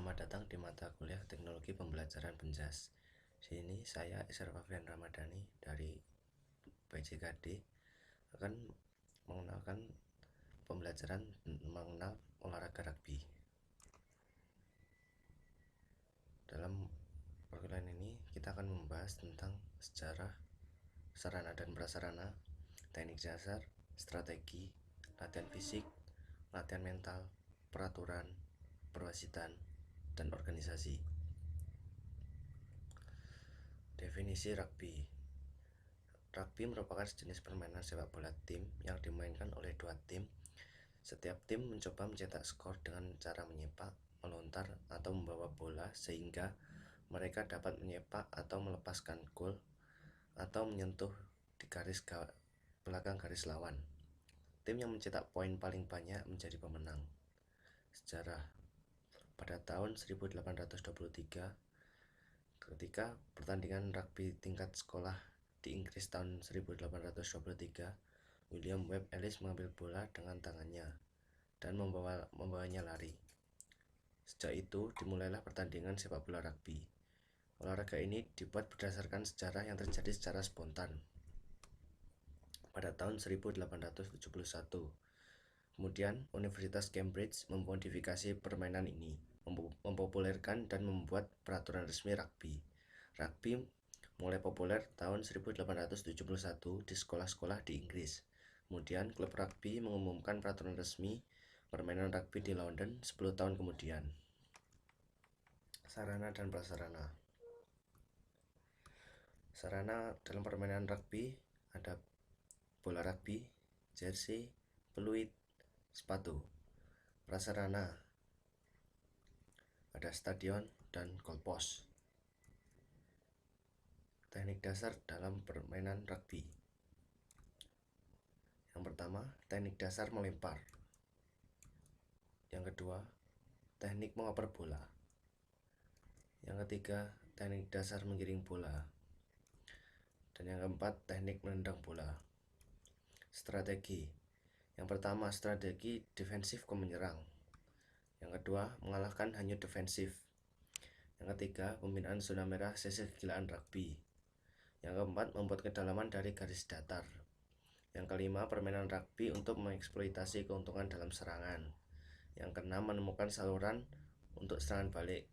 Selamat datang di mata kuliah Teknologi Pembelajaran Penjas. Sini saya Isar Fafian Ramadhani dari PJKD akan mengenalkan pembelajaran mengenal olahraga rugby. Dalam perkuliahan ini kita akan membahas tentang sejarah, sarana dan prasarana, teknik dasar, strategi, latihan fisik, latihan mental, peraturan, perwasitan, dan organisasi. Definisi rugby. Rugby merupakan sejenis permainan sepak bola tim yang dimainkan oleh dua tim. Setiap tim mencoba mencetak skor dengan cara menyepak, melontar, atau membawa bola sehingga mereka dapat menyepak atau melepaskan gol atau menyentuh di garis belakang garis lawan. Tim yang mencetak poin paling banyak menjadi pemenang. Sejarah. Pada tahun 1823, ketika pertandingan rugby tingkat sekolah di Inggris tahun 1823, William Webb Ellis mengambil bola dengan tangannya dan membawanya lari. Sejak itu dimulailah pertandingan sepak bola rugby. Olahraga ini dibuat berdasarkan sejarah yang terjadi secara spontan. Pada tahun 1871, kemudian Universitas Cambridge memodifikasi permainan ini, mempopulerkan dan membuat peraturan resmi rugby. Rugby mulai populer tahun 1871 di sekolah-sekolah di Inggris. Kemudian klub rugby mengumumkan peraturan resmi permainan rugby di London 10 tahun kemudian. Sarana dan prasarana. Sarana dalam permainan rugby ada bola rugby, jersey, peluit, sepatu. Prasarana ada stadion dan goalpost. Teknik dasar dalam permainan rugby. Yang pertama, teknik dasar melempar. Yang kedua, teknik mengoper bola. Yang ketiga, teknik dasar menggiring bola. Dan yang keempat, teknik menendang bola. Strategi. Yang pertama, strategi defensif ke menyerang. Yang kedua, mengalahkan hanya defensif. Yang ketiga, pembinaan zona merah sesi kegilaan rugby. Yang keempat, membuat kedalaman dari garis datar. Yang kelima, permainan rugby untuk mengeksploitasi keuntungan dalam serangan. Yang keenam, menemukan saluran untuk serangan balik.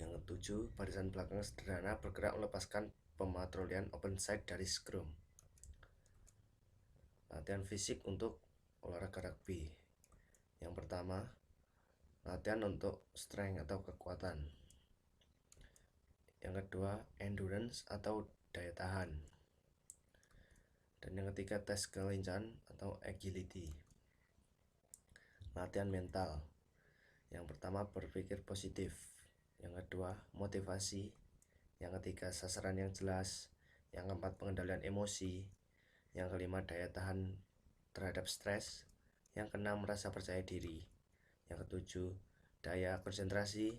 Yang ketujuh, barisan belakang sederhana bergerak melepaskan pematrolian open side dari scrum. Latihan fisik untuk olahraga rugby. Yang pertama, latihan untuk strength atau kekuatan. Yang kedua, endurance atau daya tahan. Dan yang ketiga, tes kelincahan atau agility. Latihan mental. Yang pertama, berpikir positif. Yang kedua, motivasi. Yang ketiga, sasaran yang jelas. Yang keempat, pengendalian emosi. Yang kelima, daya tahan terhadap stres. Yang keenam, merasa percaya diri. Yang ketujuh, daya konsentrasi.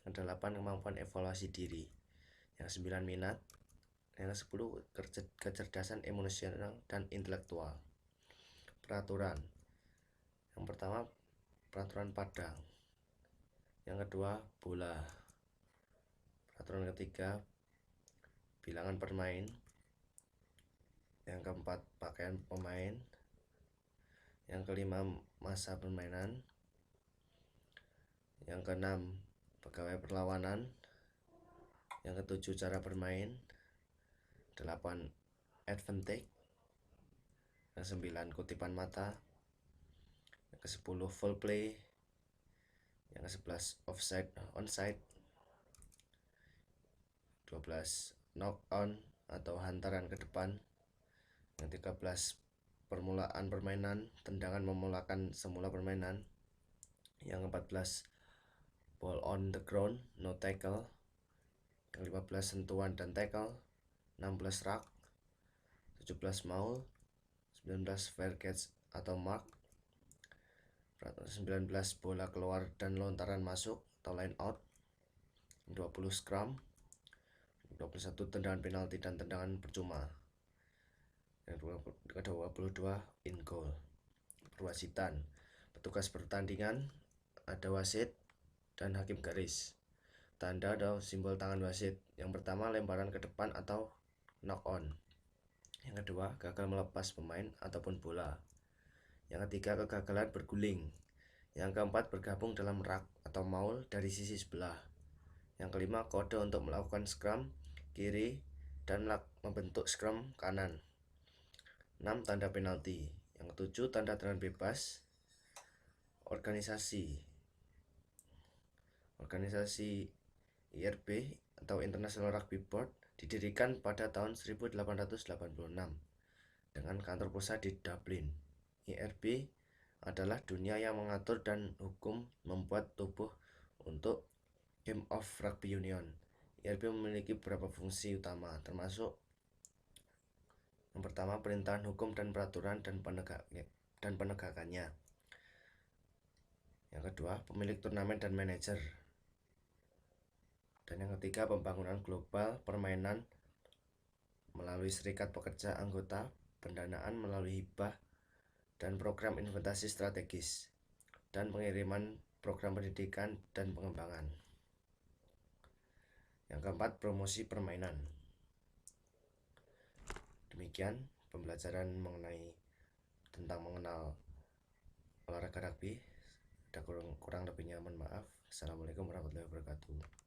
Yang kedelapan, kemampuan evaluasi diri. Yang sembilan, minat. Yang kesepuluh, kecerdasan emosional dan intelektual. Peraturan. Yang pertama, peraturan padang. Yang kedua, bola. Peraturan ketiga, bilangan pemain. Yang keempat, pakaian pemain. Yang kelima, masa permainan. Yang keenam, pegawai perlawanan. Yang ketujuh, cara bermain. 8, advantage. Yang 9, kutipan mata. Yang ke-10, full play. Yang ke-11, offside, onside. 12, knock on atau hantaran ke depan. Yang 13, permulaan permainan, tendangan memulakan semula permainan. Yang 14, ball on the ground, no tackle. Yang 15, sentuhan dan tackle. 16, ruck. 17, maul. 19, fair catch atau mark. 19, bola keluar dan lontaran masuk atau line out. 20, scrum. 21, tendangan penalti dan tendangan percuma. Yang ke-22, in goal. Perwasitan. Petugas pertandingan ada wasit dan hakim garis. Tanda atau simbol tangan wasit. Yang pertama, lemparan ke depan atau knock on. Yang kedua, gagal melepas pemain ataupun bola. Yang ketiga, kegagalan berguling. Yang keempat, bergabung dalam rak atau maul dari sisi sebelah. Yang kelima, kode untuk melakukan scrum kiri dan membentuk scrum kanan. 6. Tanda penalti. Yang ketujuh, tanda tendangan bebas. Organisasi IRB atau International Rugby Board didirikan pada tahun 1886 dengan kantor pusat di Dublin. IRB adalah dunia yang mengatur dan hukum membuat tubuh untuk Game of Rugby Union. IRB memiliki beberapa fungsi utama, termasuk yang pertama, perintahan hukum dan peraturan dan penegakannya. Yang kedua, pemilik turnamen dan manajer. Dan yang ketiga, pembangunan global permainan melalui serikat pekerja anggota, pendanaan melalui hibah dan program investasi strategis, dan pengiriman program pendidikan dan pengembangan. Yang keempat, promosi permainan. Demikian pembelajaran tentang mengenal olahraga rugby. Ada kurang lebihnya mohon maaf. Assalamualaikum warahmatullahi wabarakatuh.